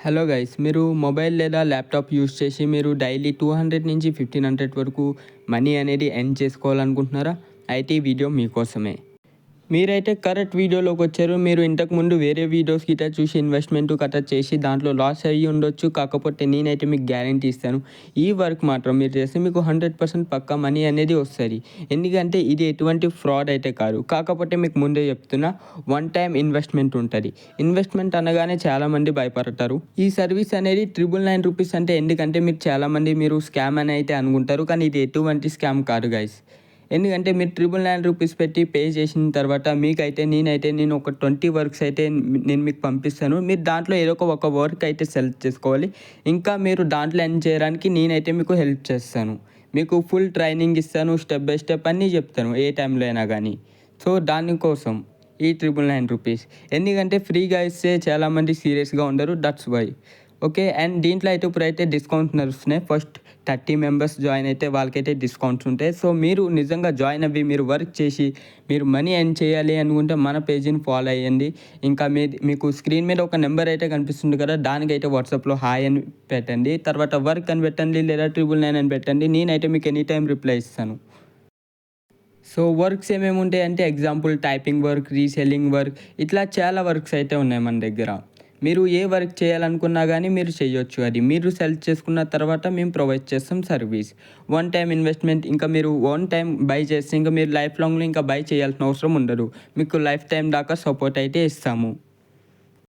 Hello guys, మీరు mobile లేదా laptop use చేసి మీరు డైలీ 200 నుంచి 1500 వరకు మనీ అనేది ఎర్న్ చేసుకోవాలనుకుంటున్నారా? అయితే ఈ వీడియో మీకోసమే. మీరైతే కరెక్ట్ వీడియోలోకి వచ్చారు. మీరు ఇంతకుముందు వేరే వీడియోస్ గిట్ట చూసి ఇన్వెస్ట్మెంట్ గట్రా చేసి దాంట్లో లాస్ అయ్యి ఉండొచ్చు. కాకపోతే నేనైతే మీకు గ్యారంటీ ఇస్తాను, ఈ వర్క్ మాత్రం మీరు చేస్తే మీకు 100% పక్కా మనీ అనేది వస్తుంది. ఎందుకంటే ఇది ఎటువంటి ఫ్రాడ్ అయితే కాదు. కాకపోతే మీకు ముందే చెప్తున్నా, వన్ టైం ఇన్వెస్ట్మెంట్ ఉంటుంది. ఇన్వెస్ట్మెంట్ అనగానే చాలామంది భయపడతారు. ఈ సర్వీస్ అనేది ₹999 అంటే ఎందుకంటే మీరు చాలామంది మీరు స్కామ్ అని అయితే అనుకుంటారు. కానీ ఇది ఎటువంటి స్కామ్ కాదు గైస్. ఎందుకంటే మీరు ₹999 పెట్టి పే చేసిన తర్వాత నేను ఒక 20 వర్క్స్ అయితే నేను మీకు పంపిస్తాను. మీరు దాంట్లో ఏదో ఒక వర్క్ అయితే సెలెక్ట్ చేసుకోవాలి. ఇంకా మీరు దాంట్లో ఎర్న్ చేయడానికి నేనైతే మీకు హెల్ప్ చేస్తాను. మీకు ఫుల్ ట్రైనింగ్ ఇస్తాను, స్టెప్ బై స్టెప్ అన్నీ చెప్తాను, ఏ టైంలో అయినా కానీ. సో దానికోసం ఈ ₹999. ఎందుకంటే ఫ్రీగా ఇస్తే చాలామంది సీరియస్గా ఉండరు, దట్స్ వై. ఓకే, అండ్ దీంట్లో అయితే ఇప్పుడైతే డిస్కౌంట్స్ నడుస్తున్నాయి. ఫస్ట్ 30 మెంబర్స్ జాయిన్ అయితే వాళ్ళకైతే డిస్కౌంట్స్ ఉంటాయి. సో మీరు నిజంగా జాయిన్ అవ్వి మీరు వర్క్ చేసి మీరు మనీ ఎర్న్ చేయాలి అనుకుంటే మన పేజీని ఫాలో అయ్యండి. ఇంకా మీకు స్క్రీన్ మీద ఒక నెంబర్ అయితే కనిపిస్తుంది కదా, దానికైతే వాట్సాప్లో హాయ్ అని పెట్టండి. తర్వాత వర్క్ అని పెట్టండి లేదా 999 అని పెట్టండి. నేనైతే మీకు ఎనీ టైం రిప్లై ఇస్తాను. సో వర్క్స్ ఏమేమి ఉంటాయి అంటే example typing work, reselling work, ఇట్లా చాలా వర్క్స్ అయితే ఉన్నాయి మన దగ్గర. మీరు ఏ వర్క్ చేయాలనుకున్నా కానీ మీరు చేయొచ్చు. అది మీరు సెలెక్ట్ చేసుకున్న తర్వాత మేము ప్రొవైడ్ చేస్తాం సర్వీస్. వన్ టైం ఇన్వెస్ట్మెంట్, ఇంకా మీరు వన్ టైం బై చేస్తే ఇంకా మీరు లైఫ్ లాంగ్లో ఇంకా బై చేయాల్సిన అవసరం ఉండదు. మీకు లైఫ్ టైం దాకా సపోర్ట్ అయితే ఇస్తాము.